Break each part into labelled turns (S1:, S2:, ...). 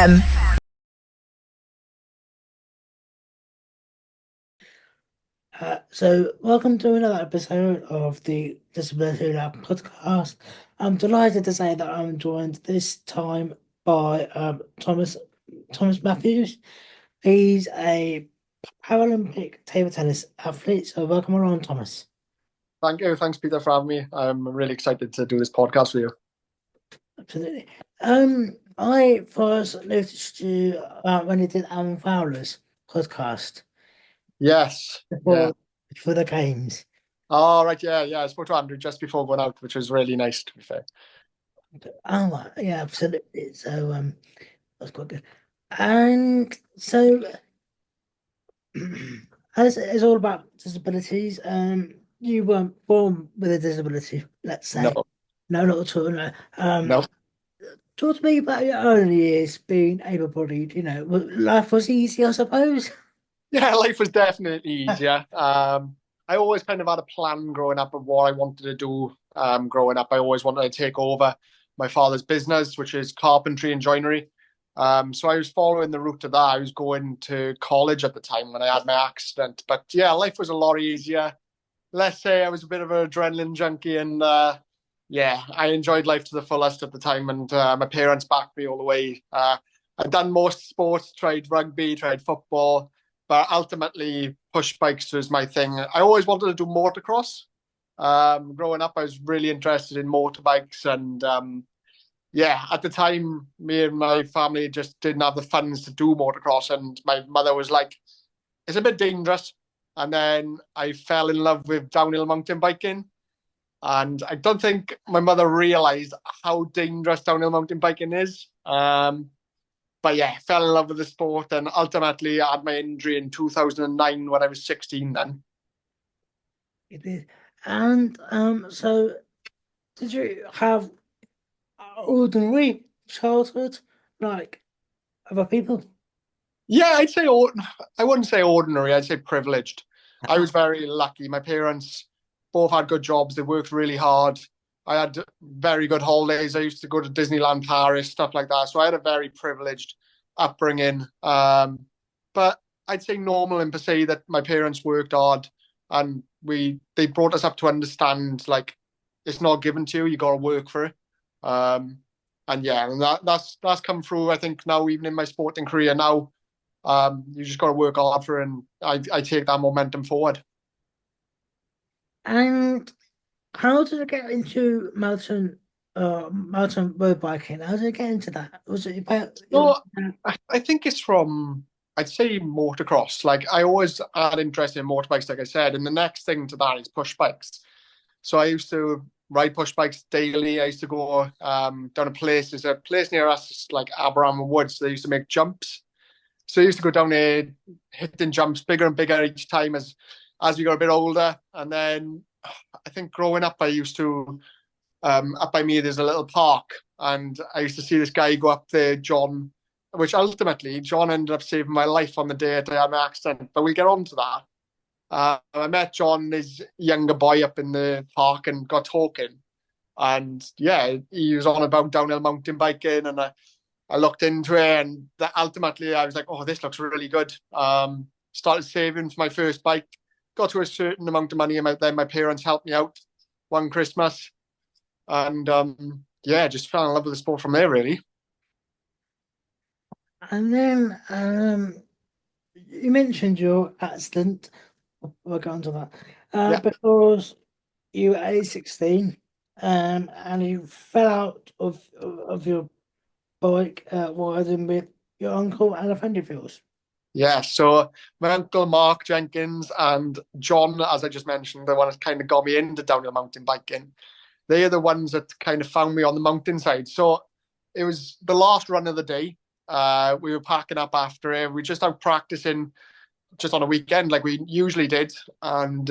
S1: FM.
S2: So, welcome to another episode of the Disability Lab podcast. I'm delighted to say that I'm joined this time by Thomas Matthews. He's a Paralympic table tennis athlete. So, welcome along, Thomas.
S3: Thank you. Thanks, Peter, for having me. I'm really excited to do this podcast with you.
S2: Absolutely. I first noticed you when you did Alan Fowler's podcast
S3: Yes. Yeah.
S2: before the games.
S3: Oh, right. Yeah. Yeah. I spoke to Andrew just before going out, which was really nice, to be fair.
S2: Oh, yeah, absolutely. So, that's quite good. And so, as it's all about disabilities, you weren't born with a disability, let's
S3: No,
S2: say. No, not at all. No.
S3: no.
S2: Talk to me about your early years being able-bodied. Life was easy, I suppose.
S3: Yeah, life was definitely easier. I always kind of had a plan growing up of what I wanted to do. Growing up, I always wanted to take over my father's business, which is carpentry and joinery. So I was following the route of that. I was going to college at the time when I had my accident. But yeah, life was a lot easier. Let's say I was a bit of an adrenaline junkie, and yeah, I enjoyed life to the fullest at the time, and my parents backed me all the way. I'd done most sports, tried rugby, tried football, but ultimately push bikes was my thing. I always wanted to do motocross. Growing up, I was really interested in motorbikes, and yeah, at the time, me and my family just didn't have the funds to do motocross, and my mother was like, "It's a bit dangerous." And then I fell in love with downhill mountain biking. And I don't think my mother realized how dangerous downhill mountain biking is. But yeah, fell in love with the sport, and ultimately I had my injury in 2009 when I was 16 then.
S2: It is. And so did you have ordinary childhood like other people?
S3: Yeah, I wouldn't say ordinary, I'd say privileged. I was very lucky. My parents both had good jobs. They worked really hard. I had very good holidays. I used to go to Disneyland Paris, stuff like that. So I had a very privileged upbringing. But I'd say normal and per se that my parents worked hard, and they brought us up to understand like it's not given to you, you gotta work for it. Um, and yeah, and that's come through, I think, now even in my sporting career now. You just got to work hard for it, and I take that momentum forward.
S2: And how did I get into mountain road biking? How did I get into that? Was it about your
S3: So I think it's from, I'd say, motocross. Like I always had interest in motorbikes, like I said, and the next thing to that is push bikes. So I used to ride push bikes daily. I used to go down a place. There's a place near us, like Abraham Woods. They used to make jumps. So I used to go down there, hitting jumps bigger and bigger each time as we got a bit older. And then I think growing up, I used to up by me there's a little park, and I used to see this guy go up there, John, which ultimately John ended up saving my life on the day I had my accident. But we'll get on to that. I met John, his younger boy, up in the park and got talking. And yeah, he was on about downhill mountain biking, and I looked into it, and that ultimately I was like, oh, this looks really good. Started saving for my first bike, got to a certain amount of money, and then my parents helped me out one Christmas, and yeah, just fell in love with the sport from there, really.
S2: and then you mentioned your accident. We'll get onto that.
S3: Yeah,
S2: Because you were age 16, and you fell out of your bike riding with your uncle and a friend of yours.
S3: yeah. So my uncle Mark Jenkins and John, as I just mentioned, the one that kind of got me into downhill mountain biking. They are the ones that kind of found me on the mountainside. So it was the last run of the day. We were packing up after it. We just out practicing just on a weekend like we usually did. And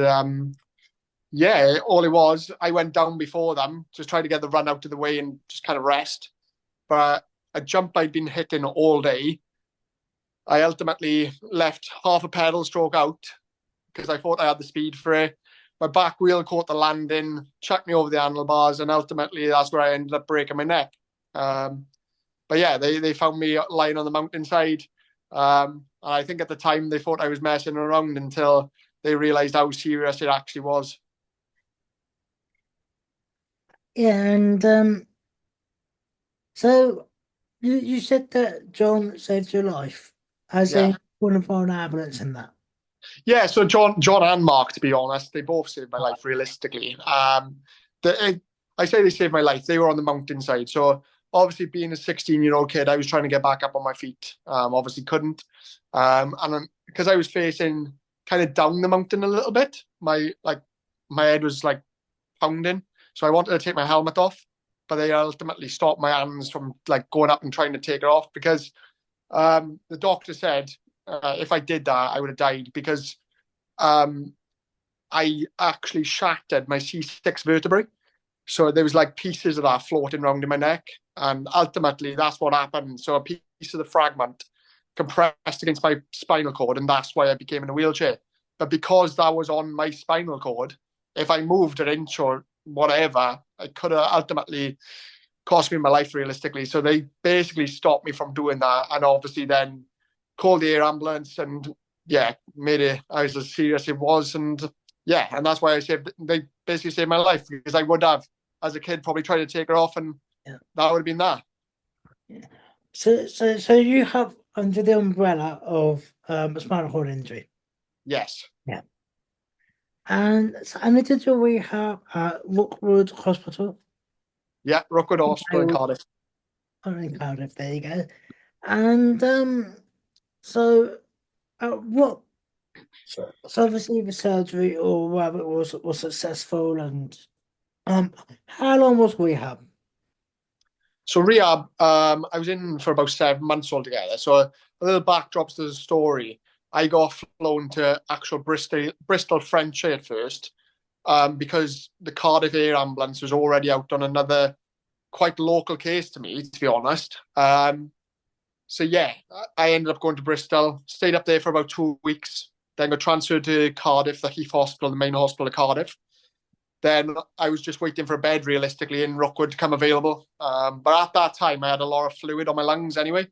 S3: yeah, all it was, I went down before them, just trying to get the run out of the way and just kind of rest. But a jump I'd been hitting all day, I ultimately left half a pedal stroke out because I thought I had the speed for it. My back wheel caught the landing, chucked me over the handlebars, and ultimately that's where I ended up breaking my neck. Um, but yeah, they found me lying on the mountainside. And I think at the time they thought I was messing around until they realised how serious it actually was.
S2: Yeah, and so you said that John saved your life, as
S3: Yeah.
S2: in one of our ambulance and that.
S3: Yeah, so John and Mark, to be honest, they both saved my life realistically. The, I say they saved my life. They were on the mountainside. So obviously being a 16-year-old kid, I was trying to get back up on my feet. Obviously couldn't. And because I was facing kind of down the mountain a little bit, my head was like pounding. So I wanted to take my helmet off, but they ultimately stopped my hands from like going up and trying to take it off because the doctor said if I did that, I would have died because um, I actually shattered my C6 vertebrae. So there was like pieces of that floating around in my neck. And ultimately, that's what happened. So a piece of the fragment compressed against my spinal cord, and that's why I became in a wheelchair. But because that was on my spinal cord, if I moved an inch or whatever, it could have ultimately cost me my life realistically. So they basically stopped me from doing that, and obviously then called the air ambulance and yeah, made it as serious as it was, and yeah, and that's why I saved. They basically saved my life because I would have, as a kid, probably tried to take her off, and
S2: Yeah.
S3: that would have been that.
S2: Yeah. So you have under the umbrella of a spinal cord injury.
S3: Yes,
S2: Yeah. And they did your rehab at Rookwood Hospital.
S3: yeah, Rookwood Hospital in
S2: I
S3: Cardiff.
S2: I'm in Cardiff, there you go. And so what so obviously the surgery or whatever it was successful and how long was rehab?
S3: So rehab, I was in for about 7 months altogether. So a little backdrops to the story. I got flown to actual Bristol French at first, because the Cardiff Air Ambulance was already out on another quite local case to me, to be honest. So yeah, I ended up going to Bristol, stayed up there for about 2 weeks, then got transferred to Cardiff, the Heath Hospital, the main hospital of Cardiff. Then I was just waiting for a bed realistically in Rookwood to come available. But at that time, I had a lot of fluid on my lungs anyway.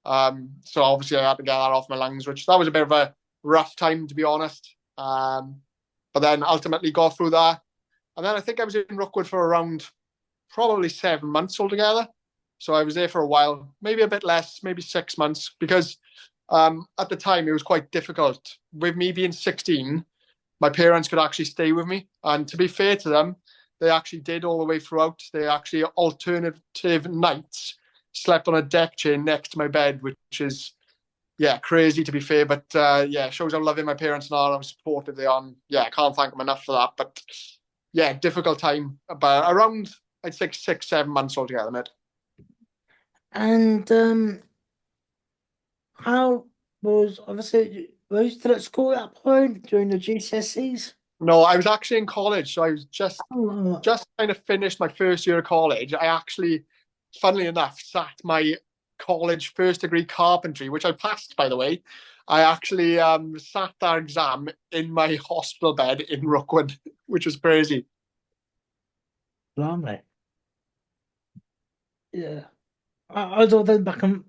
S3: So obviously I had to get that off my lungs, which that was a bit of a rough time to be honest. But then ultimately got through that. And then I think I was in Rookwood for around probably 7 months altogether. So I was there for a while, maybe a bit less, maybe 6 months, because at the time it was quite difficult. With me being 16, my parents could actually stay with me. And to be fair to them, they actually did all the way throughout. They actually alternative nights slept on a deck chair next to my bed, which is yeah crazy to be fair. But yeah, shows how loving my parents are and how supportive they are. And, yeah, I can't thank them enough for that. But yeah, difficult time. But around I'd say 6, 7 months altogether, mate.
S2: And how was obviously were you still at school at that point during the GCSEs?
S3: No, I was actually in college, so I was
S2: Oh,
S3: just kind of finished my first year of college. I actually, funnily enough, sat my college first degree carpentry, which I passed, by the way. I actually sat that exam in my hospital bed in Rookwood, which was crazy.
S2: blimey. Yeah. I don't think back in,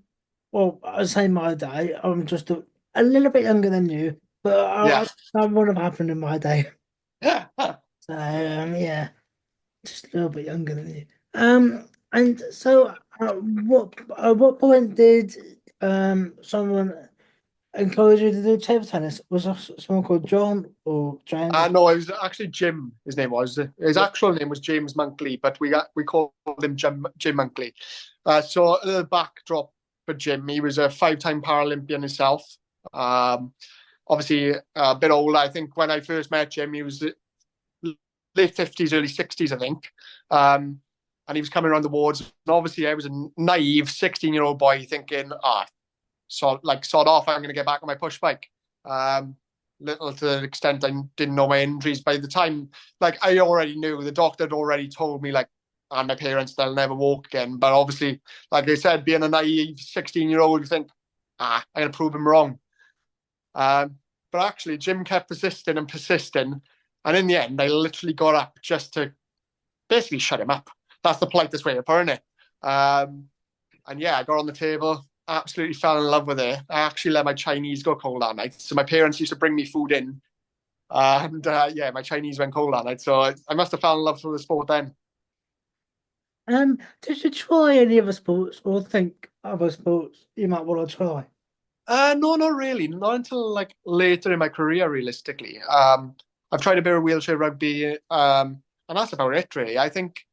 S2: well, I say my day, I'm just a little bit younger than you, but
S3: Yeah.
S2: that would have happened in my day. So, yeah, just a little bit younger than you. And so, at what point did someone encourage you to do table tennis? Was there someone called John or James?
S3: No, it was actually Jim. His name was. His actual name was James Monkley, but we called him Jim Monkley. So a little backdrop for Jim. He was a five-time Paralympian himself. Um, Obviously a bit older. I think when I first met Jim, he was late 50s, early 60s, I think. And he was coming around the wards. And obviously, I was a naive 16-year-old boy thinking, sod off, I'm going to get back on my push bike. Little to the extent I didn't know my injuries by the time. Like, I already knew, the doctor had already told me, like, and my parents, they'll never walk again. But obviously, like I said, being a naive 16-year-old, you think, I'm going to prove him wrong. Um, but actually, Jim kept persisting and persisting. And in the end, I literally got up just to basically shut him up. That's the politest way of putting it. Um, And yeah, I got on the table, absolutely fell in love with it. I actually let my Chinese go cold that night. So my parents used to bring me food in, and yeah, my Chinese went cold that night. So I must have fallen in love with the sport then.
S2: Did you try any other sports or think other sports you might want to try?
S3: No, not really. Not until like later in my career, realistically. I've tried a bit of wheelchair rugby, and that's about it, really. I think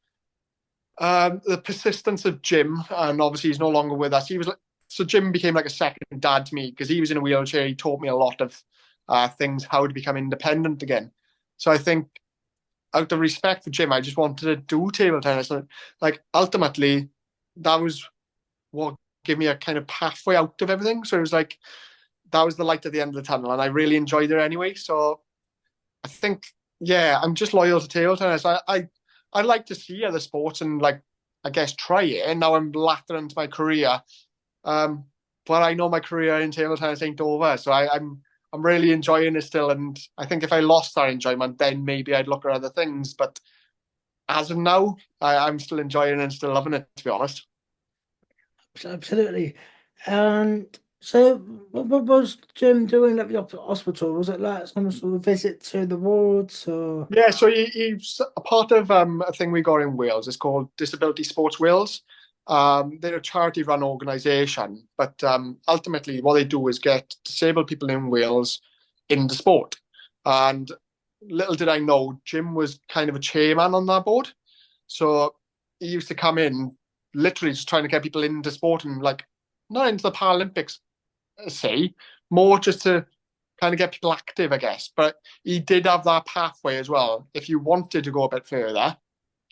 S3: the persistence of Jim, and obviously he's no longer with us. He was like, so Jim became like a second dad to me because he was in a wheelchair. He taught me a lot of things, how to become independent again. So I think out of respect for Jim, I just wanted to do table tennis. And like ultimately, that was what gave me a kind of pathway out of everything. So it was like that was the light at the end of the tunnel, and I really enjoyed it anyway. So I think, yeah, I'm just loyal to table tennis. I like to see other sports and like I guess try it. And now I'm latter into my career, um, but I know my career in table tennis ain't over. So I'm really enjoying it still. And I think if I lost that enjoyment, then maybe I'd look at other things. But as of now, I'm still enjoying it and still loving it. To be honest.
S2: Absolutely. And so, what was Jim doing at the hospital? Was it like some sort of visit to the wards or?
S3: Yeah, so he's a part of a thing we got in Wales. It's called Disability Sports Wales. They're a charity-run organisation, but ultimately what they do is get disabled people in Wales into sport. And little did I know, Jim was kind of a chairman on that board. So he used to come in, literally just trying to get people into sport and like not into the Paralympics, say, more just to kind of get people active, I guess. But he did have that pathway as well. If you wanted to go a bit further,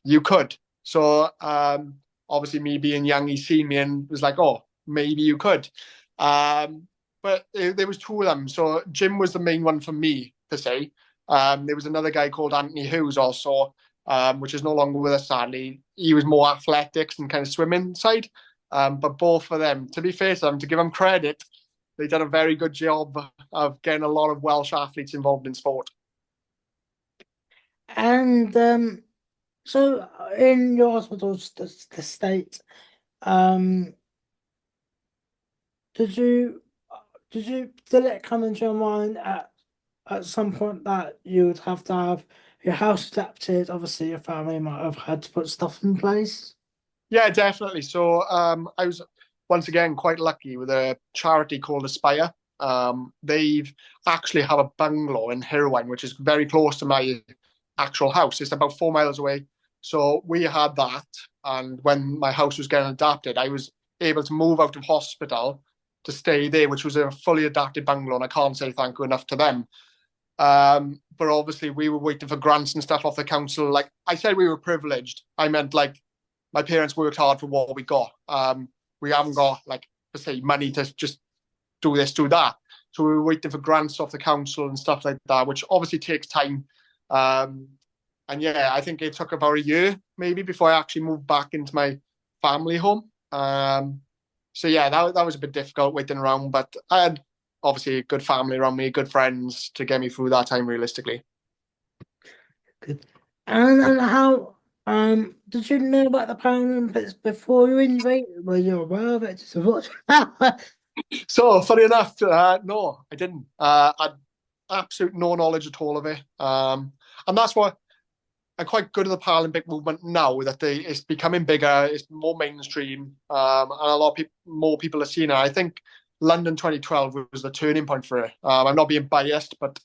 S3: you could. So obviously, me being young, he seen me and was like, "Oh, maybe you could." But there was two of them. So Jim was the main one for me per se. There was another guy called Anthony Hughes also, which is no longer with us sadly. He was more athletics and kind of swimming side. But both of them, to be fair to them, to give them credit, they did a very good job of getting a lot of Welsh athletes involved in sport.
S2: And so in your hospital's the state, um, did you did it come into your mind at some point that you would have to have your house adapted? Obviously, your family might have had to put stuff in place.
S3: Yeah, definitely. So I was once again quite lucky with a charity called Aspire. They've actually have a bungalow in Hirwine, which is very close to my actual house. It's about 4 miles away. So we had that, and when my house was getting adapted, I was able to move out of hospital to stay there, which was a fully adapted bungalow, and I can't say thank you enough to them. But obviously, we were waiting for grants and stuff off the council. Like I said, we were privileged. I meant like my parents worked hard for what we got. We haven't got like per se money to just do this, do that. So we were waiting for grants off the council and stuff like that, which obviously takes time. Um, and yeah, I think it took about a year maybe before I actually moved back into my family home. So yeah, that was a bit difficult waiting around, but I had obviously a good family around me, good friends to get me through that time realistically.
S2: Good. And how did you know about the Paralympics before your injury? Were you aware of it? Just watch.
S3: So funny enough, no, I didn't. I'd absolute no knowledge at all of it. And that's why I'm quite good at the Paralympic movement now that it's becoming bigger, it's more mainstream, and a lot of more people are seeing it. I think London 2012 was the turning point for it. I'm not being biased, but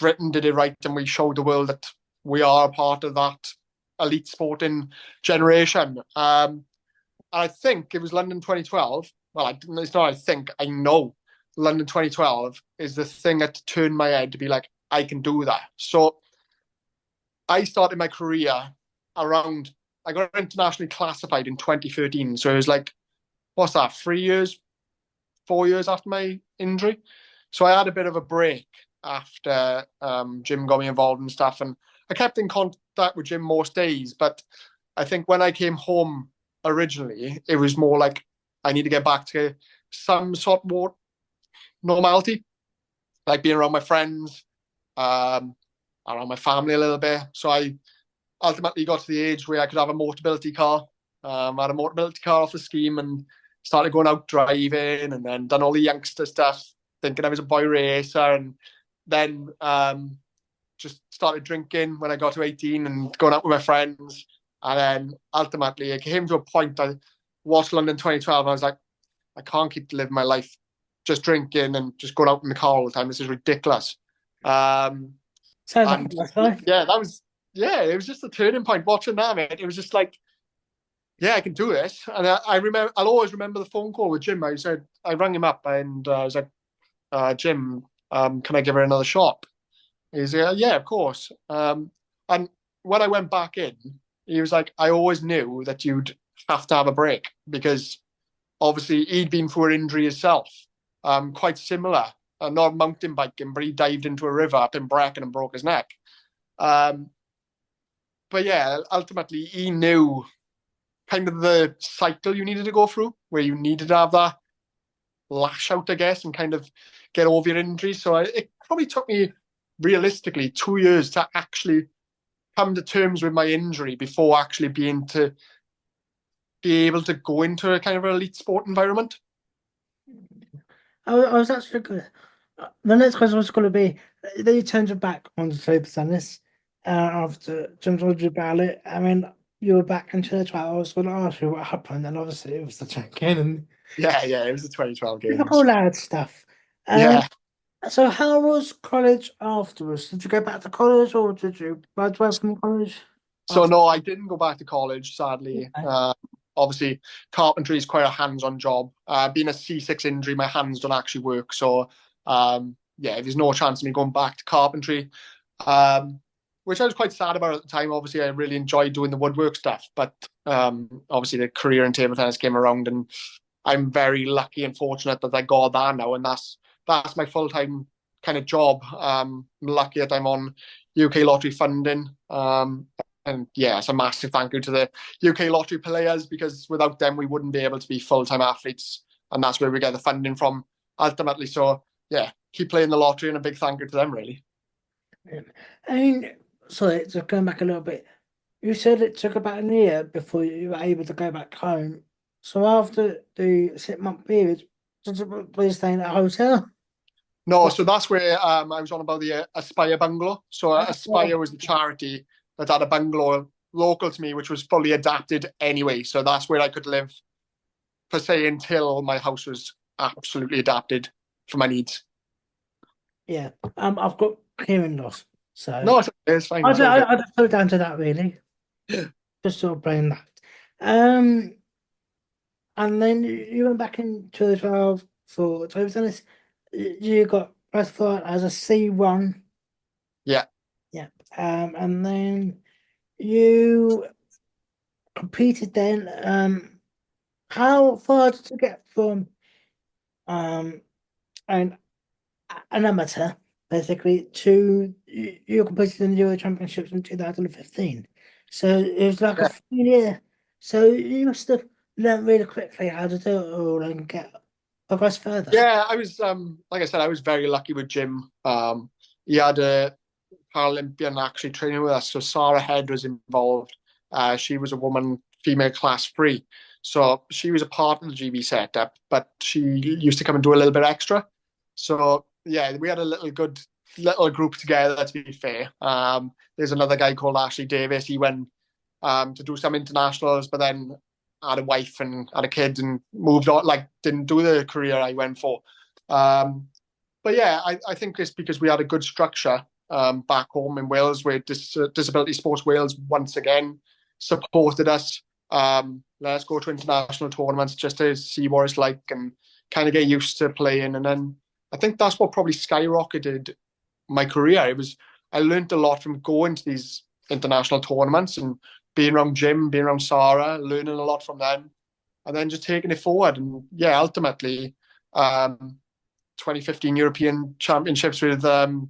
S3: Britain did it right, and we showed the world that we are a part of that elite sporting generation. I think it was London 2012. Well, it's not. I think I know London 2012 is the thing that turned my head to be like, I can do that. So I started my career around. I got internationally classified in 2013. So it was like, what's that? 3 years, 4 years after my injury. So I had a bit of a break after Jim got me involved and stuff, and I kept in contact with Jim most days. But I think when I came home originally, it was more like I need to get back to some sort of more normality, like being around my friends, um, around my family a little bit. So I ultimately got to the age where I could have a mobility car. I had a mobility car off the scheme and started going out driving, and then done all the youngster stuff, thinking I was a boy racer, and then just started drinking when I got to 18 and going out with my friends. And then ultimately, it came to a point. I watched London 2012, and I was like, I can't keep living my life just drinking and just going out in the car all the time. This is ridiculous. Um,
S2: Sounds like
S3: and
S2: a nice life.
S3: yeah, it was just a turning point watching that, mate. It was just like, yeah, I can do this. And I remember, I'll always remember the phone call with Jim. I rang him up and I was like, Jim, can I give her another shot? He's like, yeah, of course. And when I went back in, he was like, I always knew that you'd have to have a break because obviously he'd been through an injury himself, quite similar. Not mountain biking, but he dived into a river up in Brecon and broke his neck. Um, but yeah, ultimately he knew kind of the cycle you needed to go through, where you needed to have that lash out, I guess, and kind of get over your injury. So it probably took me realistically 2 years to actually come to terms with my injury before actually being to be able to go into a kind of elite sport environment.
S2: I was actually good. The next question was going to be, then you turned your back on the table tennis after Jim told you about it. I mean, you were back in church. I was going to ask you what happened, and obviously it was the check-in and
S3: Yeah, it was the 2012
S2: typical
S3: games.
S2: lad stuff. Um,
S3: Yeah.
S2: so how was college afterwards? Did you go back to college or did you graduate from college
S3: So
S2: after?
S3: no, I didn't go back to college, sadly.
S2: Okay.
S3: Obviously, carpentry is quite a hands-on job. Being a C6 injury, my hands don't actually work. So yeah, there's no chance of me going back to carpentry. Um, which I was quite sad about at the time. Obviously, I really enjoyed doing the woodwork stuff, but obviously the career in table tennis came around, and I'm very lucky and fortunate that I got that now, and that's my full time kind of job. I'm lucky that I'm on UK lottery funding. And yeah, it's a massive thank you to the UK lottery players because without them we wouldn't be able to be full time athletes, and that's where we get the funding from ultimately. So yeah, keep playing the lottery, and a big thank you to them, really.
S2: I mean, sorry, just going back a little bit. You said it took about a year before you were able to go back home. So after the 6 month period, did you please stay in a hotel?
S3: No,
S2: Or-
S3: so that's where I was on about the Aspire bungalow. So Aspire was the charity that had a bungalow local to me, which was fully adapted anyway. So that's where I could live per se until my house was absolutely adapted for my needs.
S2: Yeah, I've got hearing loss, so
S3: No, it's fine. It's all good.
S2: I just put it down to that really, just sort of blame that. Um, and then you went back in 2012 for table tennis. You got classified as a C1.
S3: Yeah.
S2: Yeah. And then you competed then. How far did you get from um an an amateur basically to you competed in the Euro Championships in 2015? So it was like a
S3: Yeah.
S2: full year. So you must have learned really quickly how to do it all and get progress further.
S3: Yeah, I was like I said, I was very lucky with Jim. He had a Paralympian actually training with us. So Sarah Head was involved. She was a woman, female class free. So she was a part of the GB setup, but she used to come and do a little bit extra. So yeah, we had a little group together, to be fair. There's another guy called Ashley Davis. He went to do some internationals, but then had a wife and had a kid and moved on, like didn't do the career I went for. Um, but yeah, I think it's because we had a good structure back home in Wales, where Disability Sports Wales once again supported us. Let us go to international tournaments just to see what it's like and kind of get used to playing. And then I think that's what probably skyrocketed my career. I learned a lot from going to these international tournaments and being around Jim, being around Sarah, learning a lot from them, and then just taking it forward. And yeah, ultimately, 2015 European Championships with Paralympics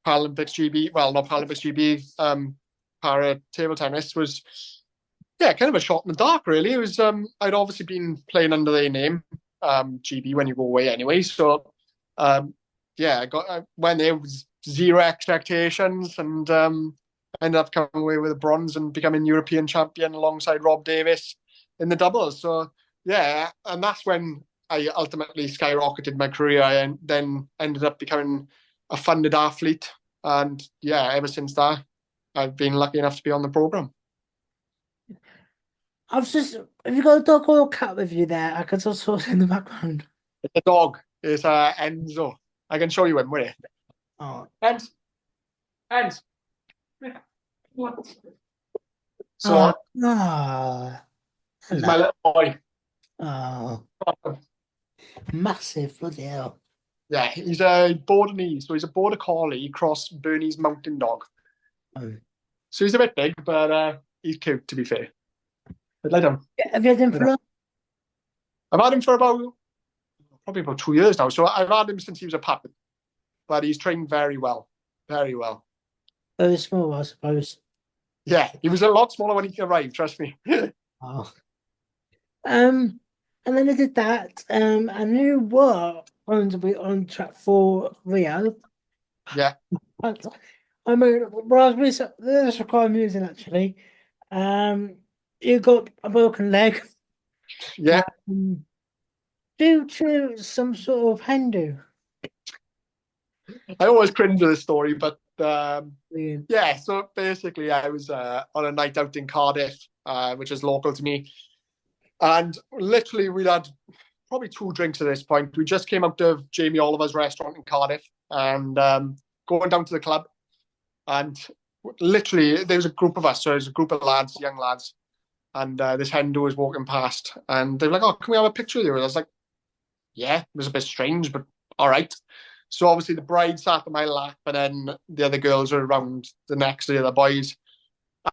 S3: GB. Well, not Paralympics GB. Para table tennis was yeah, kind of a shot in the dark. Really, it was. I'd obviously been playing under their name, GB, when you go away anyway. So yeah, I went there with zero expectations and ended up coming away with a bronze and becoming European champion alongside Rob Davis in the doubles. So yeah, and that's when I ultimately skyrocketed my career and then ended up becoming a funded athlete. And yeah, ever since that, I've been lucky enough to be on the program.
S2: I've just, have you got a dog or a cat with you there? I can just saw it in the background.
S3: The dog is Enzo. I can show you him. Wait,
S2: Oh,
S3: Enz, Enz. What?
S2: oh,
S3: So
S2: ah,
S3: he's
S2: hello.
S3: my little boy.
S2: Oh, massive, bloody hell.
S3: Yeah, he's a Border, so he's a Border Collie cross Bernese Mountain Dog.
S2: Um,
S3: So he's a bit big, but he's cute to be fair. But let him.
S2: have you had him
S3: Let
S2: for
S3: him.
S2: long?
S3: I've had him for probably about 2 years now. So I've had him since he was a pup, but he's trained very well, very well.
S2: Very small, I suppose.
S3: Yeah, he was a lot smaller when he arrived. Trust me.
S2: Oh. Um, and then I did that. And you were going to be on track for Rio.
S3: Yeah,
S2: But, I mean, well, I was this was quite amusing actually. Um, you got a broken leg,
S3: yeah.
S2: um, due to some sort of Hindu.
S3: I always cringe at this story, but
S2: Weird.
S3: yeah. So basically, I was on a night out in Cardiff, which is local to me, and literally we'd had probably 2 drinks at this point. We just came out of Jamie Oliver's restaurant in Cardiff and going down to the club. And literally, there was a group of us. So there's a group of lads, young lads. And this Hindu was walking past. And they were like, oh, can we have a picture with you? And I was like, yeah, it was a bit strange, but all right. So obviously, the bride sat on my lap, and then the other girls were around the necks of the other boys.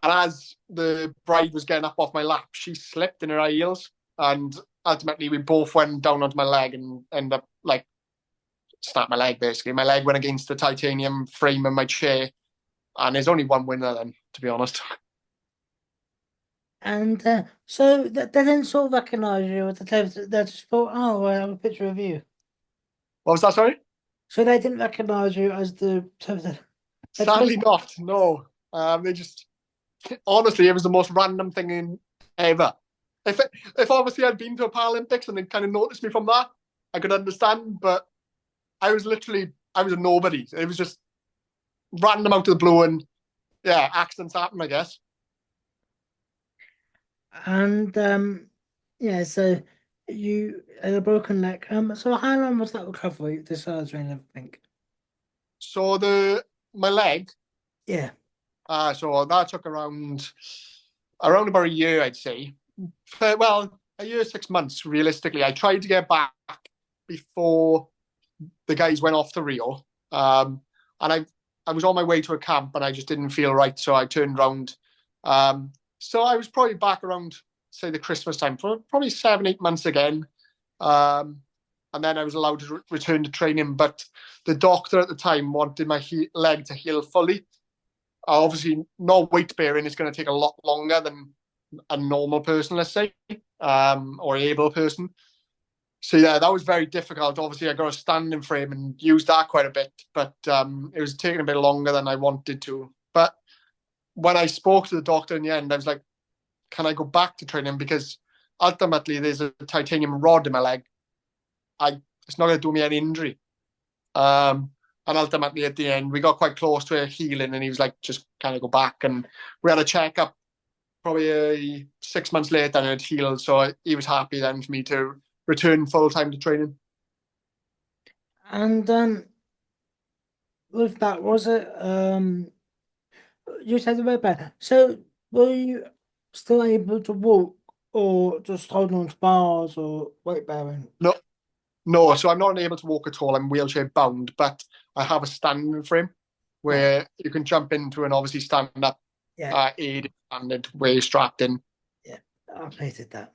S3: And as the bride was getting up off my lap, she slipped in her high heels. And ultimately, we both went down onto my leg and ended up like snapped my leg basically. My leg went against the titanium frame of my chair. And there's only one winner then, to be honest.
S2: And so they didn't sort of recognize you at the time. They just thought, oh, I have a picture of you.
S3: What was that, sorry?
S2: So they didn't recognize you as the. They just,
S3: Sadly not, no. They just, honestly, it was the most random thing ever. If obviously I'd been to a Paralympics and they kind of noticed me from that, I could understand, but I was a nobody. It was just random out of the blue and yeah, accidents happen, I guess.
S2: and yeah, so you had a broken leg. So how long was that recovery, the surgery and everything?
S3: So my leg,
S2: Yeah,
S3: so that took around about a year, I'd say. Well, a year, 6 months, realistically. I tried to get back before the guys went off to Rio. And I was on my way to a camp and I just didn't feel right. So I turned around. So I was probably back around, say, the Christmas time for probably 7, 8 months again. Um, and then I was allowed to return to training. But the doctor at the time wanted my leg to heal fully. Obviously, no weight bearing is going to take a lot longer than a normal person, let's say, or able person. So yeah, that was very difficult. Obviously, I got a standing frame and used that quite a bit, but it was taking a bit longer than I wanted to. But when I spoke to the doctor in the end, I was like, "Can I go back to training?" Because ultimately, there's a titanium rod in my leg. It's not going to do me any injury. Um, and ultimately, at the end, we got quite close to a healing, and he was like, "Just kind of go back." And we had a checkup probably 6 months later, and it healed. So he was happy then for me to return full time to training.
S2: and with that, was it you said the way back. So were you still able to walk, or just holding on to bars or weight bearing?
S3: No, no. So I'm not able to walk at all. I'm wheelchair bound, but I have a standing frame
S2: Right.
S3: where you can jump into and obviously stand up
S2: Yeah,
S3: aid standard where you're strapped in.
S2: yeah. I hated that.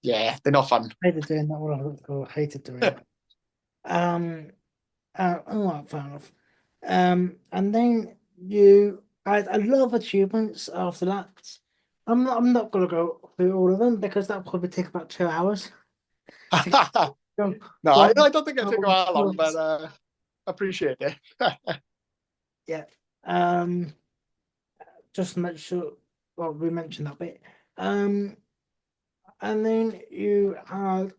S3: Yeah, they're not fun.
S2: Hated doing that. What I looked for. Hated doing that. Um. All right, fair enough. And then you had a lot of achievements after that. I'm not gonna go through all of them because that'll probably take about 2 hours to go
S3: No,
S2: one.
S3: I don't think it took that long, but appreciate it.
S2: Yeah. Um. Just to make sure. Well, we mentioned that bit. Um. and then you had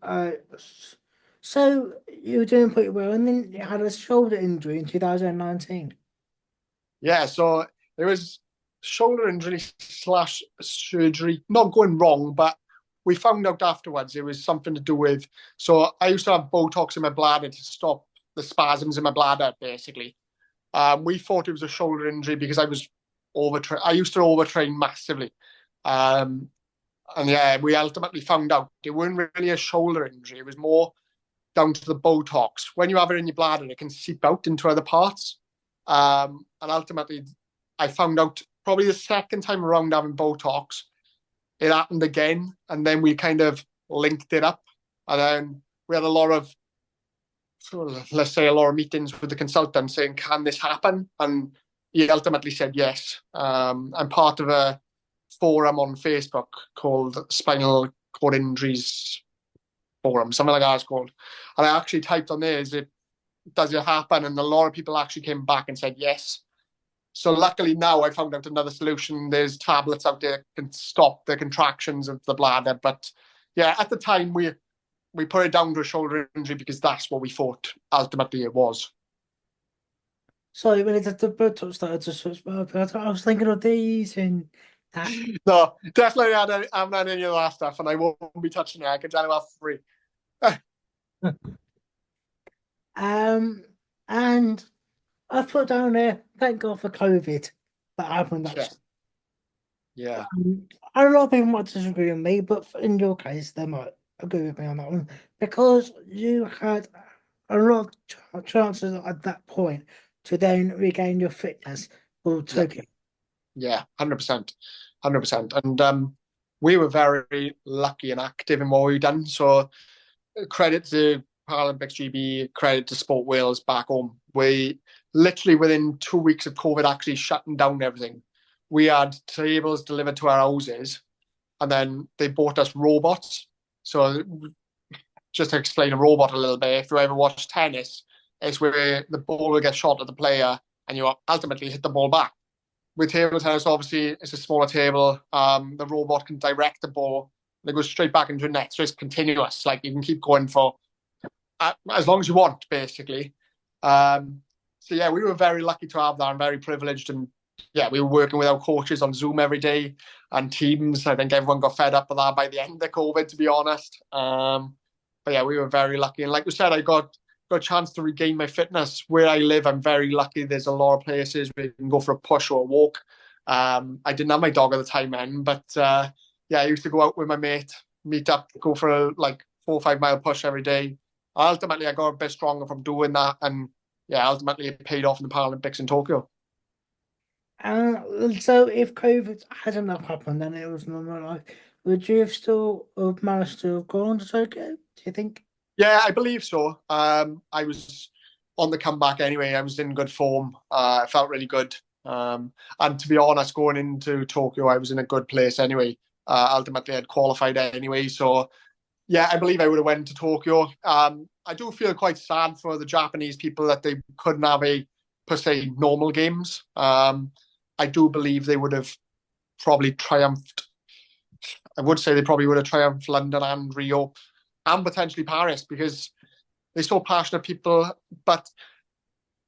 S2: so you were doing pretty well, and then you had a shoulder injury in 2019.
S3: Yeah, so it was shoulder injury slash surgery, not going wrong, but we found out afterwards it was something to do with. So I used to have Botox in my bladder to stop the spasms in my bladder, basically. We thought it was a shoulder injury because I was overtrain. I used to overtrain massively, um, and yeah, we ultimately found out it wasn't really a shoulder injury. It was more down to the Botox. When you have it in your bladder, it can seep out into other parts. And ultimately, I found out probably the second time around having Botox, it happened again. And then we kind of linked it up. And then we had a lot of, let's say, a lot of meetings with the consultant saying, can this happen? And he ultimately said yes. I'm part of a forum on Facebook called Spinal Cord Injuries Forum, something like that it's called. And I actually typed on there, does it happen? And a lot of people actually came back and said yes. So luckily now I found out another solution. There's tablets out there that can stop the contractions of the bladder. But yeah, at the time we put it down to a shoulder injury because that's what we thought ultimately it was.
S2: Sorry, when it did the Botox started to switch back, I was thinking of these and that.
S3: No, definitely I haven't had any of that stuff, and I won't be touching it. I can tell you that for free.
S2: Um, and I put down there, thank God for COVID that happened.
S3: Yeah,
S2: That's
S3: yeah,
S2: a lot of people might disagree with me, but in your case, they might agree with me on that one because you had a lot of chances at that point to then regain your fitness for
S3: yeah,
S2: Tokyo.
S3: yeah, 100%, 100%. And we were very lucky and active in what we've done. So credit to Paralympics GB, credit to Sport Wales back home. We literally within 2 weeks of COVID actually shutting down everything, we had tables delivered to our houses, and then they bought us robots. So just to explain a robot a little bit, if you ever watch tennis, it's where the ball will get shot at the player and you ultimately hit the ball back. With table tennis, obviously, it's a smaller table. The robot can direct the ball and it goes straight back into the net. So it's continuous. Like you can keep going for as long as you want, basically. So yeah, we were very lucky to have that and very privileged. And yeah, we were working with our coaches on Zoom every day and Teams. I think everyone got fed up with that by the end of COVID, to be honest. But yeah, we were very lucky. And like we said, I got a chance to regain my fitness. Where I live, I'm very lucky. There's a lot of places where you can go for a push or a walk. I didn't have my dog at the time then, but yeah, I used to go out with my mate, meet up, go for a like 4 or 5 mile push every day. Ultimately, I got a bit stronger from doing that, and yeah, ultimately it paid off in the Paralympics in Tokyo.
S2: So if COVID hadn't have happened and it was normal life, would you have still have managed to have gone to Tokyo? Do you think?
S3: Yeah, I believe so. I was on the comeback anyway. I was in good form. I felt really good. And to be honest, going into Tokyo, I was in a good place anyway. Ultimately, I'd qualified anyway. So yeah, I believe I would have went to Tokyo. I do feel quite sad for the Japanese people that they couldn't have a per se normal games. I do believe they would have probably triumphed. I would say they probably would have triumphed London and Rio and potentially Paris because they're so passionate people. But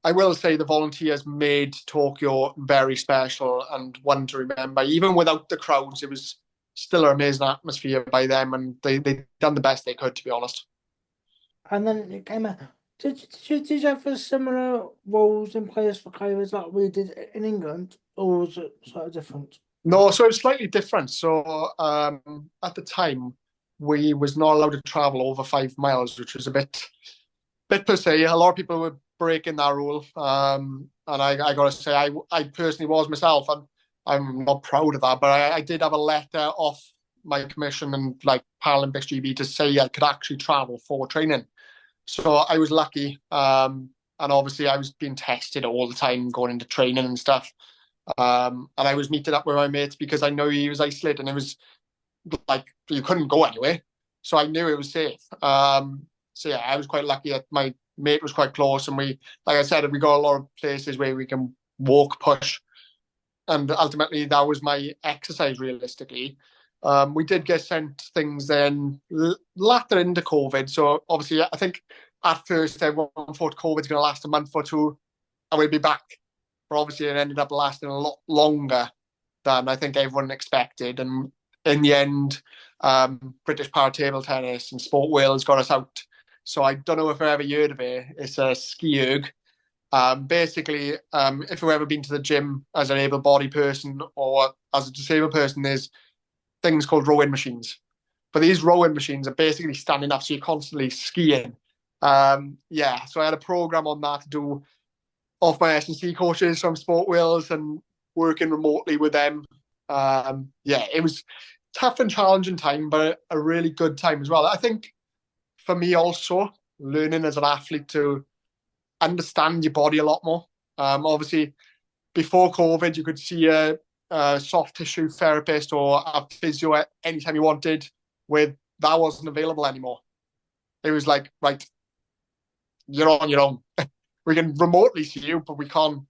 S3: I will say the volunteers made Tokyo very special and one to remember. Even without the crowds, it was still an amazing atmosphere by them, and they done the best they could, to be honest.
S2: And then it came out. Did you have a similar rules in place for COVID like we did in England, or was it slightly different?
S3: No, so it was slightly different. So at the time, we was not allowed to travel over 5 miles, which was a bit per se. A lot of people were breaking that rule, and I got to say, I personally was myself, and I'm not proud of that. But I did have a letter off my commission and like Paralympics GB to say I could actually travel for training. So I was lucky, and obviously I was being tested all the time going into training and stuff. And I was meeting up with my mates because I know he was isolated and it was like you couldn't go anywhere. So I knew it was safe. So yeah, I was quite lucky that my mate was quite close, and we, like I said, we got a lot of places where we can walk, push, and ultimately that was my exercise realistically. We did get sent things then later into COVID. So obviously, I think at first everyone thought COVID's going to last a month or two and we'll be back. But obviously, it ended up lasting a lot longer than I think everyone expected. And in the end, British Para Table Tennis and Sport Wales got us out. So I don't know if you've ever heard of it. It's a ski erg. Basically, if you've ever been to the gym as an able-bodied person or as a disabled person, there's things called rowing machines. But these rowing machines are basically standing up, so you're constantly skiing. Yeah, so I had a program on that to do off my S&C coaches from Sport Wales and working remotely with them. Yeah, it was tough and challenging time, but a really good time as well. I think for me also, learning as an athlete to understand your body a lot more. Obviously, before COVID, you could see a soft tissue therapist or a physio anytime you wanted, where that wasn't available anymore. It was like, right, you're on your own. We can remotely see you, but we can't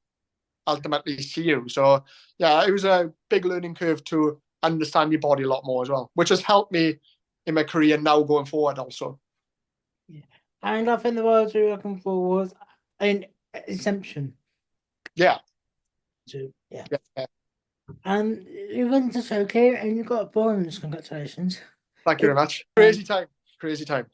S3: ultimately see you. So yeah, it was a big learning curve to understand your body a lot more as well, which has helped me in my career now going forward also.
S2: Yeah. And I think the words you're looking for was an exemption
S3: Yeah.
S2: to, yeah.
S3: Yeah.
S2: And you went to Tokyo and you got a bronze. Congratulations.
S3: Thank you very
S2: It,
S3: much.
S2: um,
S3: Crazy time. Crazy time.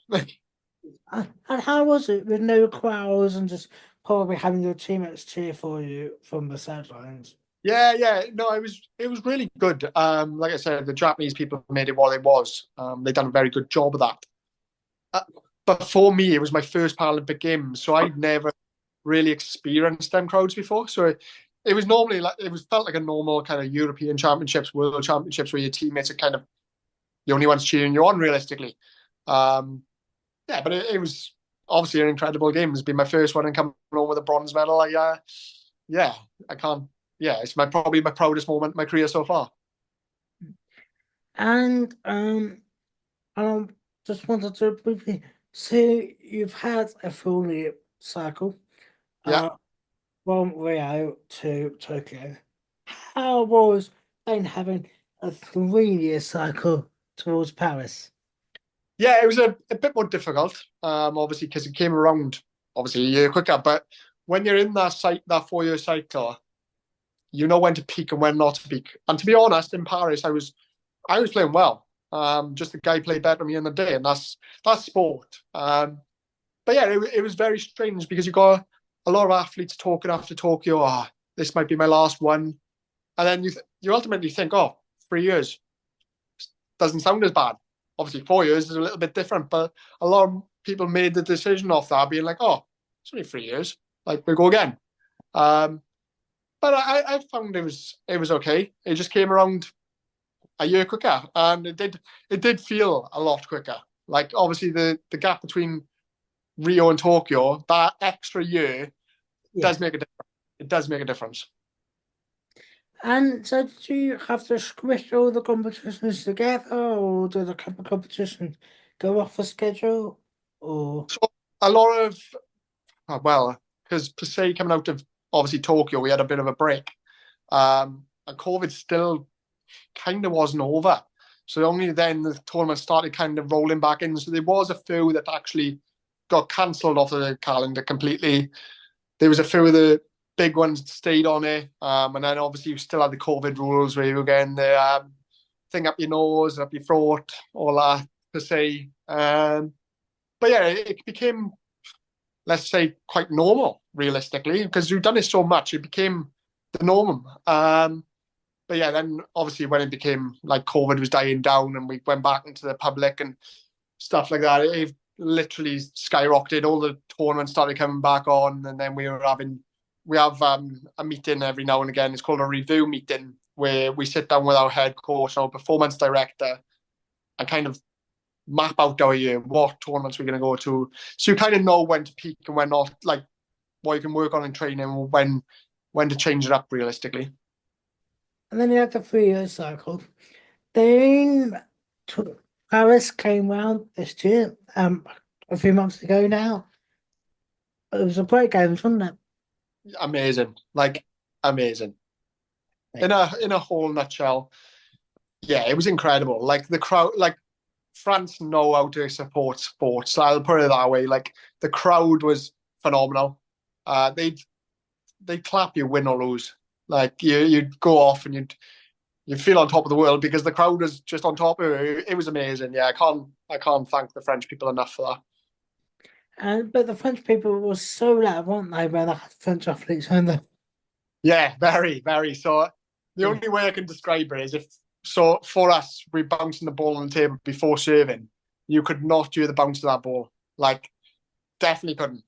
S2: and how was it with no crowds and just probably having your teammates cheer for you from the sidelines?
S3: Yeah. No, it was really good. Like I said, the Japanese people made it what it was. They done a very good job of that. Uh, but for me, it was my first Paralympic Games, so I'd never really experienced them crowds before. So it was normally like it was felt like a normal kind of European Championships, World Championships, where your teammates are kind of the only ones cheering you on, realistically. Um, yeah, but it was obviously an incredible game. It's been my first one and coming home with a bronze medal. Yeah, I can't. Yeah, it's probably my proudest moment in my career so far.
S2: And I just wanted to briefly say you've had a full year cycle
S3: Yeah.
S2: uh, from Rio to Tokyo. How was then having a 3 year cycle towards Paris?
S3: Yeah, it was a bit more difficult, obviously, because it came around obviously a year quicker. But when you're in that 4 year cycle, you know when to peak and when not to peak. And to be honest, in Paris, I was playing well. Just the guy played better than me in the day, and that's sport. But yeah, it was very strange because you got a lot of athletes talking after Tokyo. Oh, this might be my last one, and then you ultimately think, oh, 3 years doesn't sound as bad. Obviously, 4 years is a little bit different, but a lot of people made the decision off that, being like, oh, it's only 3 years, like we'll go again. Um, but I found it was okay. It just came around a year quicker, and it did feel a lot quicker. Like obviously the gap between Rio and Tokyo, that extra year
S2: Yeah.
S3: does make a difference. It does make a difference.
S2: And so did you have to squish all the competitions together or did a couple of competitions go off the schedule? Or
S3: So a lot of well, because per se coming out of obviously Tokyo, we had a bit of a break. And COVID still kind of wasn't over. So only then the tournament started kind of rolling back in. So there was a few that actually got cancelled off the calendar completely. There was a few of the big ones that stayed on it. And then obviously you still had the COVID rules where you were getting the thing up your nose, up your throat, all that per se. But yeah, it became, let's say, quite normal, realistically, because you've done it so much, it became the norm. But yeah, then obviously when it became like COVID was dying down and we went back into the public and stuff like that, it literally skyrocketed. All the tournaments started coming back on, and then we have a meeting every now and again. It's called a review meeting where we sit down with our head coach, our performance director, and kind of map out our year, what tournaments we're going to go to, so you kind of know when to peak and when not, like what you can work on in training, when to change it up realistically.
S2: and then you had the 3 year cycle. Then to Paris came round this year, a few months ago now. It was a great game, wasn't it?
S3: Amazing, like amazing.
S2: Yeah.
S3: In a whole nutshell, yeah, it was incredible. Like the crowd, like France know how to support sports. I'll put it that way. Like the crowd was phenomenal. They'd clap you win or lose. Like you'd go off and you'd feel on top of the world because the crowd was just on top of it. It was amazing. Yeah, I can't thank the French people enough for that.
S2: And but the French people were so loud, weren't they, when they had French athletes on them?
S3: Yeah, very, very. So the
S2: Yeah,
S3: only way I can describe it is if so for us, we bouncing the ball on the table before serving. You could not do the bounce of that ball. Like definitely couldn't.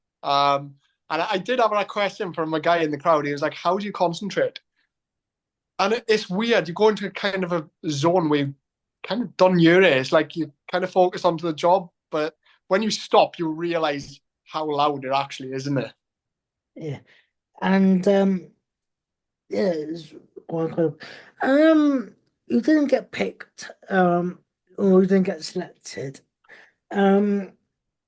S3: And I did have a question from a guy in the crowd. He was like, "How do you concentrate?" And it's weird. You go into kind of a zone where you kind of done your It's like you kind of focus onto the job, but when you stop, you realize how loud it actually is, isn't it?
S2: yeah. And yeah, it's quite cool. Um, you didn't get picked, or you didn't get selected. Um,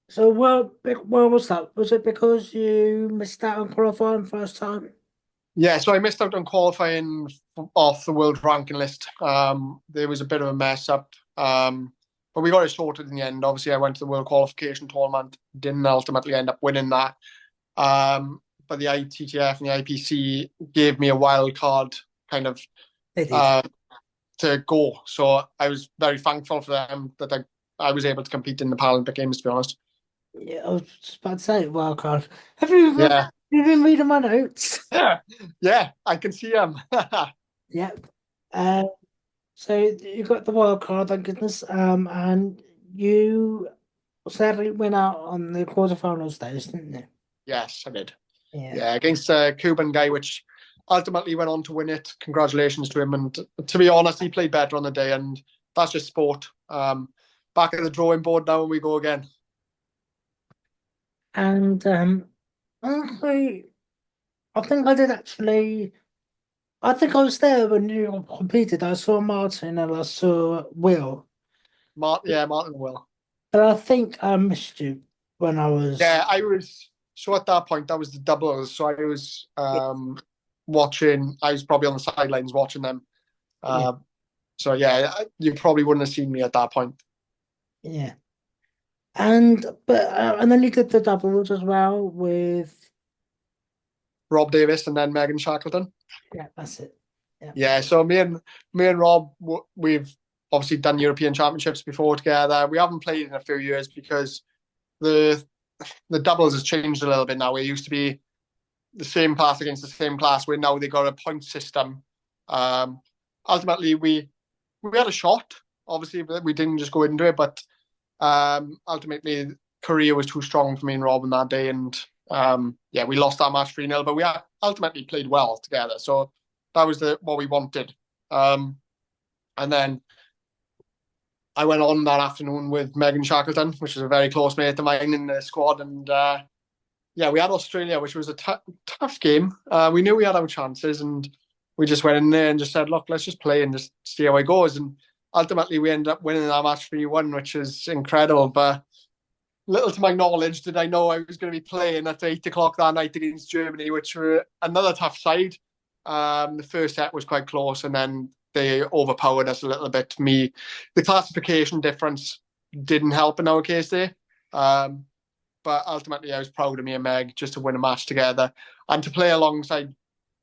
S2: so where was that? Was it because you missed out on qualifying first time?
S3: Yeah, so I missed out on qualifying off the world ranking list. There was a bit of a mess up, but we got it sorted in the end. Obviously, I went to the world qualification tournament, didn't ultimately end up winning that. But the ITTF and the IPC gave me a wild card kind of
S2: They did.
S3: uh, to go. So I was very thankful for them that I was able to compete in the Paralympic Games, to be honest.
S2: Yeah, I was just about to say wild card. Have
S3: Yeah.
S2: you been reading my notes?
S3: Yeah, I can see them.
S2: Yep. Uh, so you got the wild card, thank goodness. And you sadly went out on the quarterfinal stage, didn't you?
S3: Yes, I did.
S2: Yeah.
S3: Yeah, against a Cuban guy, which ultimately went on to win it. Congratulations to him. And to be honest, he played better on the day, and that's just sport. Back at the drawing board now, and we go again.
S2: And honestly, I think I did actually. I think I was there when you competed. I saw Martin and I saw Will,
S3: Martin will.
S2: but I think I missed you when I was.
S3: Yeah, I was. So at that point, that was the doubles. So I was
S2: Yeah,
S3: watching. I was probably on the sidelines watching them.
S2: yeah,
S3: Uh, so yeah, you probably wouldn't have seen me at that point.
S2: yeah. And then you did the doubles as well with.
S3: Rob Davis and then Megan Shackleton.
S2: Yeah, that's it. Yeah,
S3: Yeah, so me and Rob, we've obviously done European Championships before together. We haven't played in a few years because the the doubles has changed a little bit now. It used to be the same class against the same class, where now they got a point system. Um, Ultimately, we had a shot. Obviously, but we didn't just go into it, but ultimately, Korea was too strong for me and Rob on that day, and yeah, we lost that match 3-0. But we ultimately played well together, so that was what we wanted. And then I went on that afternoon with Megan Shackleton, which is a very close mate of mine in the squad, and yeah, we had Australia, which was a tough game. We knew we had our chances, and we just went in there and just said, "Look, let's just play and just see how it goes." And ultimately, we ended up winning that match 3-1, which is incredible. But little to my knowledge did I know I was going to be playing at 8 o'clock that night against Germany, which were another tough side. The first set was quite close, and then they overpowered us a little bit. The classification difference didn't help in our case there. Um, but ultimately, I was proud of me and Meg just to win a match together and to play alongside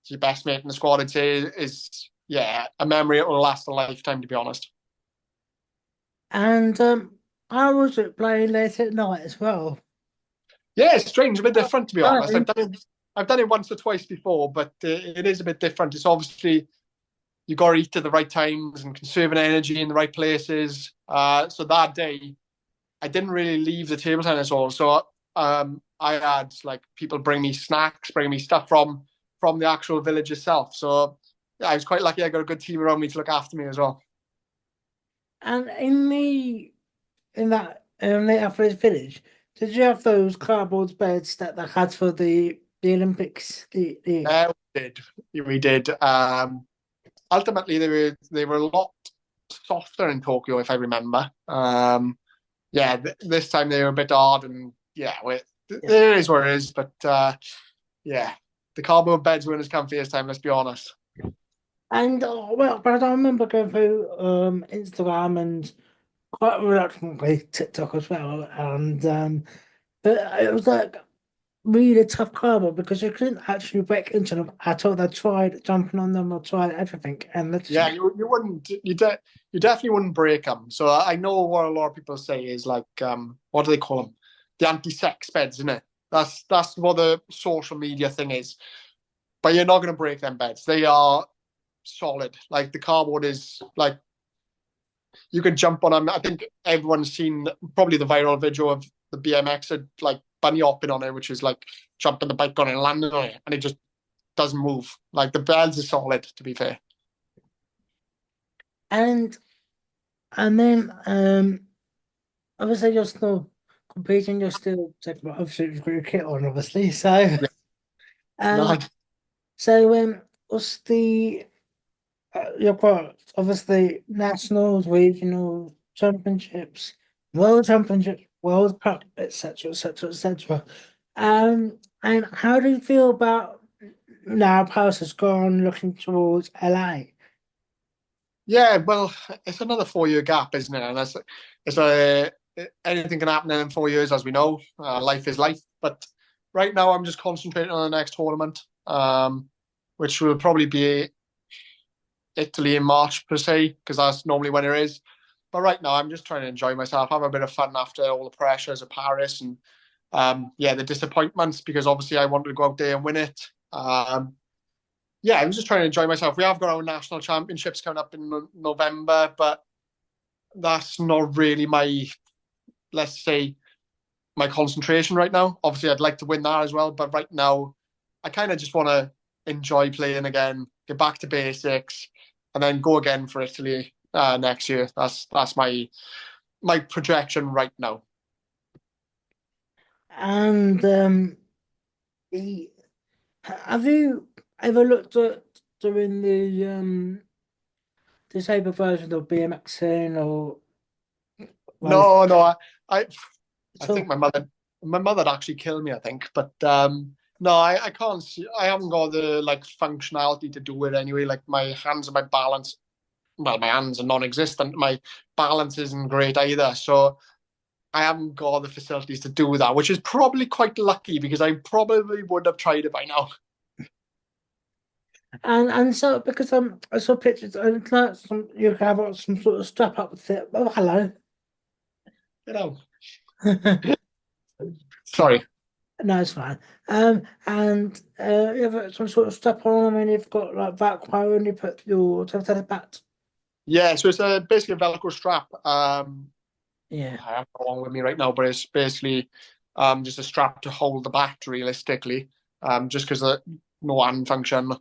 S3: your best mate in the squad. I'd say is yeah a memory it will last a lifetime. To be honest.
S2: and I was playing late at night as well.
S3: Yeah, it's strange, a bit different to be honest.
S2: No,
S3: I've done it once or twice before, but it is a bit different. It's obviously you got to eat at the right times and conserving energy in the right places. So that day, I didn't really leave the table tennis hall. So I had like people bring me snacks, bring me stuff from the actual village itself. So yeah, I was quite lucky. I got a good team around me to look after me as well.
S2: and in the average village, did you have those cardboard beds that they had for the Olympics? The
S3: We did, we did. Ultimately, they were a lot softer in Tokyo, if I remember. Yeah, this time they were a bit hard, and yeah,
S2: Yeah.
S3: it is what it is. But yeah, the cardboard beds weren't as comfy this time. Let's be honest.
S2: And well, but I remember going through Instagram and quite reluctantly TikTok as well, and but it was like really tough cardboard because you couldn't actually break into them at all. They tried jumping on them or tried everything, and they just
S3: Yeah, you wouldn't you definitely wouldn't break them. So I know what a lot of people say is like what do they call them? The anti-sex beds, isn't it? That's what the social media thing is. But you're not going to break them beds. They are solid. Like the cardboard is like you can jump on them. I think everyone's seen probably the viral video of the BMX like bunny hopping on it, which is like jumping the bike on it and landing on it, and it just doesn't move. Like the beds are solid, to be fair.
S2: and then obviously you're still competing, you're still taking obviously you've got your kit on, obviously. So
S3: Yeah.
S2: um
S3: Nice.
S2: what's the you've got obviously nationals, regional championships, world championships, World Cup, etc., etc., etc. And how do you feel about now Paris has gone looking towards LA?
S3: Yeah, well, it's another 4 year gap, isn't it? And it's a anything can happen in 4 years, as we know. Life is life. But right now, I'm just concentrating on the next tournament, which will probably be Italy in March per se, because that's normally when it is. But right now, I'm just trying to enjoy myself, have a bit of fun after all the pressures of Paris and yeah, the disappointments because obviously I wanted to go out there and win it. Yeah, I'm just trying to enjoy myself. We have got our national championships coming up in November, but that's not really my, let's say, my concentration right now. Obviously, I'd like to win that as well, but right now, I kind of just want to enjoy playing again, get back to basics, and then go again for Italy next year. That's my projection right now.
S2: And the, have you ever looked at doing the disabled version of BMXing or like
S3: No, no, I, I
S2: at
S3: think
S2: all?
S3: my mother'd actually kill me, I think. But no, I can't see. I haven't got the like functionality to do it anyway. Like my hands and my balance. Well, my hands are non-existent. My balance isn't great either. So I haven't got the facilities to do that, which is probably quite lucky because I probably would have tried it by now.
S2: And so because I saw pictures and it's like some you have some sort of strap up with it. Oh hello.
S3: You know. Sorry.
S2: No, it's fine. And you have some sort of strap on them and you've got like Velcro and you put your tele bat.
S3: Yeah, so it's basically a Velcro strap.
S2: Yeah.
S3: I have it along with me right now, but it's basically just a strap to hold the bat realistically. Just because no hand function.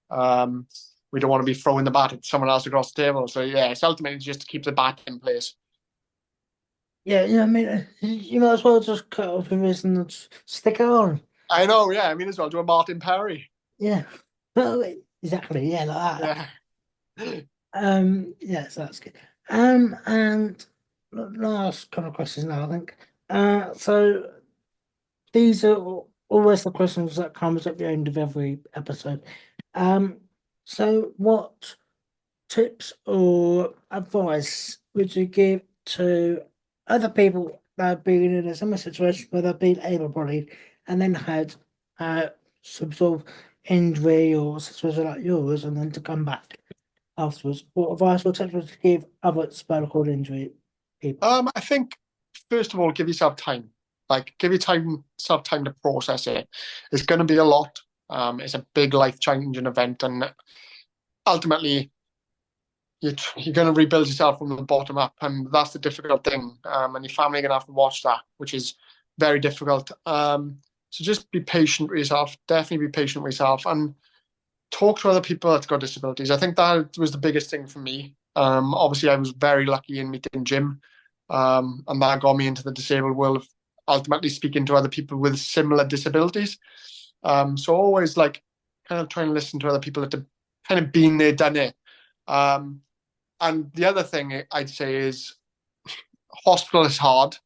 S3: Um, we don't want to be throwing the bat at someone else across the table. So yeah, it's ultimately just to keep the bat in place.
S2: Yeah, you know what I mean? You might as well just cut off your wrist and just stick it on.
S3: I know, yeah. I mean, as well, do a Martin Perry.
S2: Yeah. Well, exactly, yeah, like that.
S3: Yeah.
S2: Yeah, so that's good. And last couple of questions now, I think. So these are always the questions that comes at the end of every episode. Um, so what tips or advice would you give to other people that have been in a similar situation where they've been able-bodied and then had some sort of injury or situation like yours and then to come back afterwards? What advice or tips would you give other spinal cord injury people?
S3: I think first of all, give yourself time. Like, give yourself time to process it. It's going to be a lot. It's a big life-changing event, and ultimately, you're going to rebuild yourself from the bottom up, and that's the difficult thing. And your family are going to have to watch that, which is very difficult. So just be patient with yourself. Definitely be patient with yourself, and talk to other people that's got disabilities. I think that was the biggest thing for me. Obviously, I was very lucky in meeting Jim, and that got me into the disabled world of ultimately speaking to other people with similar disabilities. So always like kind of trying to listen to other people that have kind of been there, done it. Um, and the other thing I'd say is hospital is hard,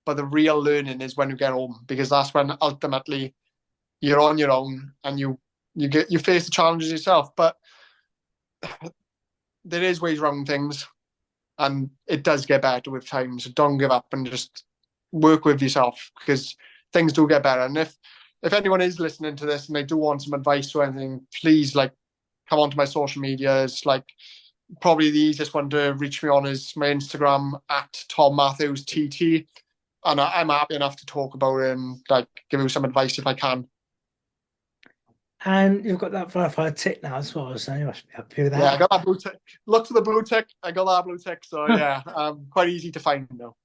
S3: but the real learning is when you get home because that's when ultimately you're on your own and you face the challenges yourself. But there is ways around things, and it does get better with time. So don't give up and just work with yourself because things do get better. And if anyone is listening to this and they do want some advice or anything, please like come onto my social media. It's like probably the easiest one to reach me on is my Instagram at Tom Matthews TT. And I'm happy enough to talk about it and like give you some advice if I can.
S2: And you've got that verified tick now as well, so you must be happy with
S3: Yeah, I
S2: that.
S3: got that blue tick. Look for the blue tick. I got that blue tick. So yeah, quite easy to find now.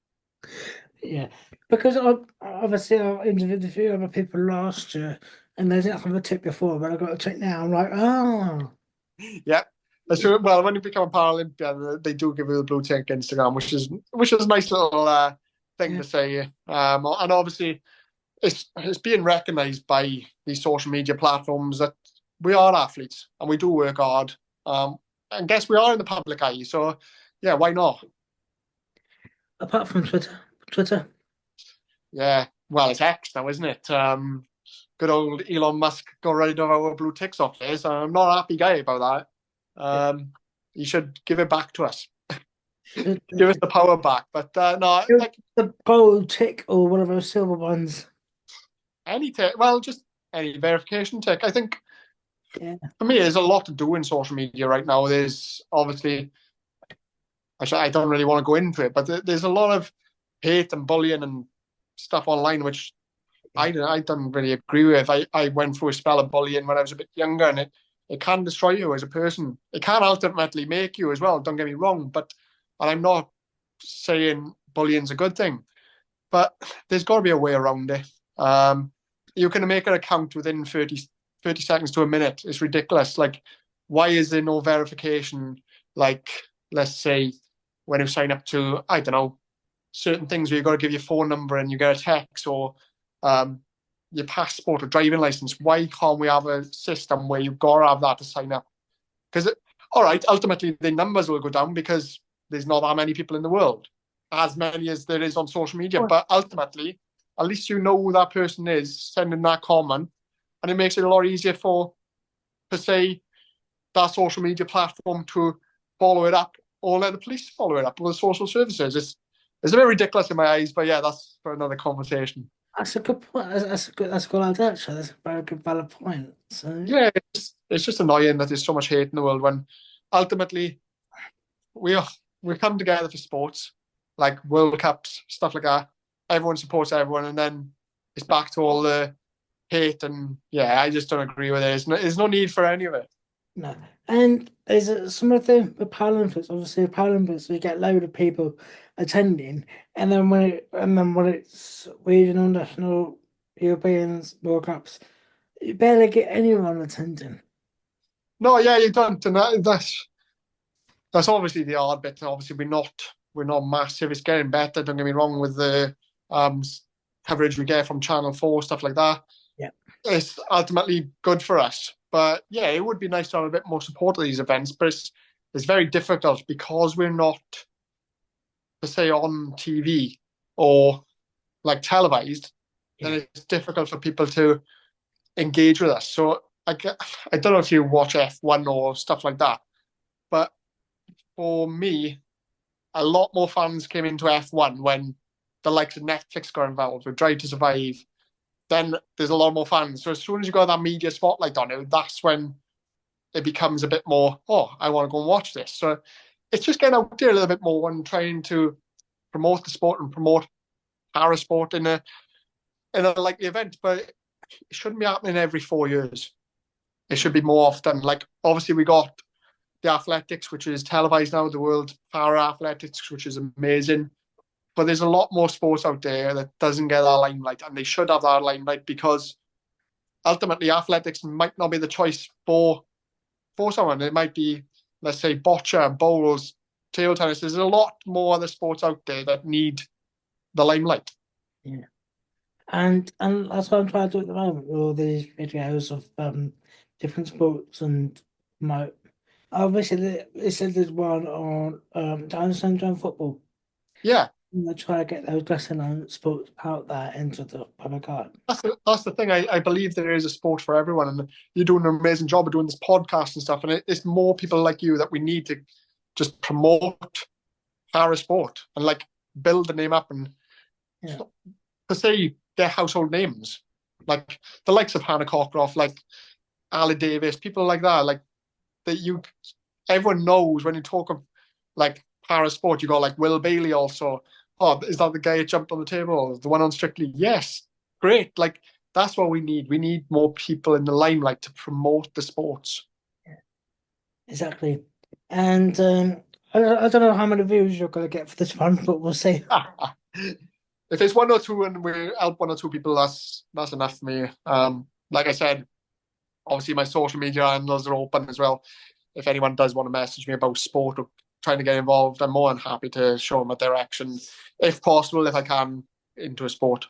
S2: Yeah, because obviously I interviewed a few other people last year, and they didn't have a tick before, but I got a tick now. I'm like, oh,
S3: Yeah. That's true. Well, when you become a Paralympian, they do give you the blue tick Instagram, which is a nice little thing
S2: yeah.
S3: to say. And obviously, it's being recognised by these social media platforms that we are athletes and we do work hard. And guess we are in the public eye. So yeah, why not?
S2: Apart from Twitter,
S3: Yeah. Well, it's X now, isn't it? Good old Elon Musk got rid of our blue ticks off there, so I'm not a happy guy about that.
S2: yeah,
S3: You should give it back to us.
S2: should
S3: Give us the power back. But no, like
S2: the gold tick or one of those silver ones.
S3: any tick, well, just any verification tick. I think
S2: Yeah,
S3: for me, there's a lot to do in social media right now. There's obviously, I don't really want to go into it, but there's a lot of hate and bullying and stuff online, which
S2: yeah.
S3: I don't really agree with. I went through a spell of bullying when I was a bit younger, and it can destroy you as a person. It can ultimately make you as well. Don't get me wrong, but and I'm not saying bullying's a good thing, but there's got to be a way around it. You can make an account within 30 seconds to a minute. It's ridiculous. Like, why is there no verification? Like, let's say when you sign up to, I don't know, certain things where you've got to give your phone number and you get a text or um, your passport or driving license. Why can't we have a system where you've got to have that to sign up? Because, all right, ultimately the numbers will go down because there's not that many people in the world, as many as there is on social media.
S2: Well,
S3: But ultimately, at least you know who that person is sending that comment, and it makes it a lot easier for, per se, that social media platform to follow it up or let the police follow it up or the social services. It's a bit ridiculous in my eyes, but yeah, that's for another conversation.
S2: that's a good point. That's a good idea, actually. That's a very good valid point. So,
S3: Yeah, it's just annoying that there's so much hate in the world when ultimately we are we come together for sports like World Cups, stuff like that. Everyone supports everyone, and then it's back to all the hate and yeah, I just don't agree with it. There's no need for any of it.
S2: no. And there's a similar thing with Paralympics. Obviously, Paralympics, we get a load of people attending, and then when it's regional, national, Europeans, World Cups, you barely get anyone attending.
S3: No, yeah, you don't, and that's obviously the hard bit. Obviously, we're not massive. It's getting better. Don't get me wrong with the um coverage we get from Channel 4, stuff like that.
S2: Yeah.
S3: It's ultimately good for us. But yeah, it would be nice to have a bit more support of these events. But it's very difficult because we're not, per se, on TV or like televised. Then
S2: Yeah.
S3: it's difficult for people to engage with us. So I don't know if you watch F1 or stuff like that, but for me, a lot more fans came into F1 when the likes of Netflix got involved with Drive to Survive. Then there's a lot more fans. So as soon as you got that media spotlight on it, that's when it becomes a bit more, oh, I want to go and watch this. So it's just getting out there a little bit more and trying to promote the sport and promote para sport in a likely event. But it shouldn't be happening every 4 years. It should be more often. Like obviously we got the athletics, which is televised now, the World Para Athletics, which is amazing. But there's a lot more sports out there that doesn't get that limelight, and they should have that limelight because ultimately athletics might not be the choice for someone. It might be, let's say, bocce, bowls, table tennis. There's a lot more other sports out there that need the limelight.
S2: Yeah. And that's what I'm trying to do at the moment with all these videos of different sports and my obviously they said there's one on Down syndrome football.
S3: Yeah,
S2: try to get those lesser known sports out there into the public eye.
S3: That's the thing. I believe there is a sport for everyone, and you're doing an amazing job of doing this podcast and stuff. And it's more people like you that we need to just promote para sport and like build the name up and to say their household names, like the likes of Hannah Cockcroft, like Ali Davis, people like that, like that everyone knows when you talk of like para sport, you got like Will Bailey also. Oh, is that the guy who jumped on the table? The one on Strictly? Yes. Great. Like that's what we need. We need more people in the limelight to promote the sports.
S2: Yeah, exactly. And I don't know how many views you're going to get for this one, but we'll see.
S3: If it's one or two and we help one or two people, that's enough for me. Like I said, obviously my social media handles are open as well. If anyone does want to message me about sport or trying to get involved, I'm more than happy to show them a direction, if possible, if I can, into a sport.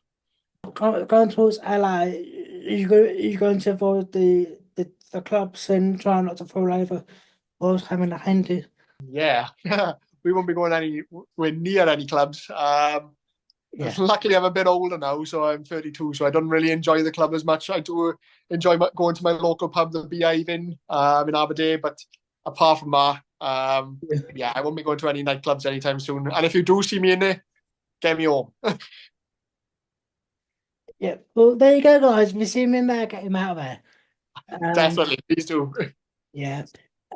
S2: Going towards LA, you're going to avoid the clubs and try not to fall over whilst having a handy.
S3: Yeah, we won't be going anywhere near any clubs. Luckily, I'm a bit older now, so I'm 32, so I don't really enjoy the club as much. I do enjoy going to my local pub, the Beehive in Aberdeen, but apart from that, I won't be going to any nightclubs anytime soon. And if you do see me in there, get me home.
S2: Yeah, well, there you go, guys. If you see me in there, get him out of there.
S3: Definitely, please do.
S2: Yeah.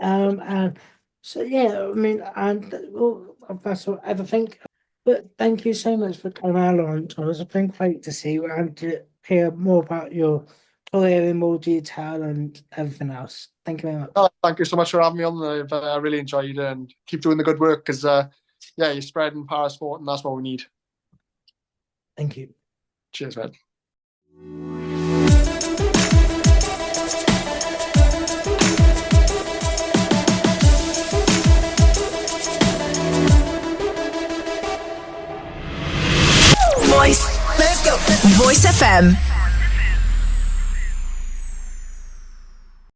S2: And so, yeah, I mean, and well, that's what I ever think. But thank you so much for coming along, Thomas. It's been great to see you and to hear more about your career in more detail and everything else. Thank you very much.
S3: Thank you so much for having me on. I really enjoyed it and keep doing the good work because, you're spreading para sport and that's what we need.
S2: Thank you.
S3: Cheers, man.
S1: Voice. Let's go. Voice FM.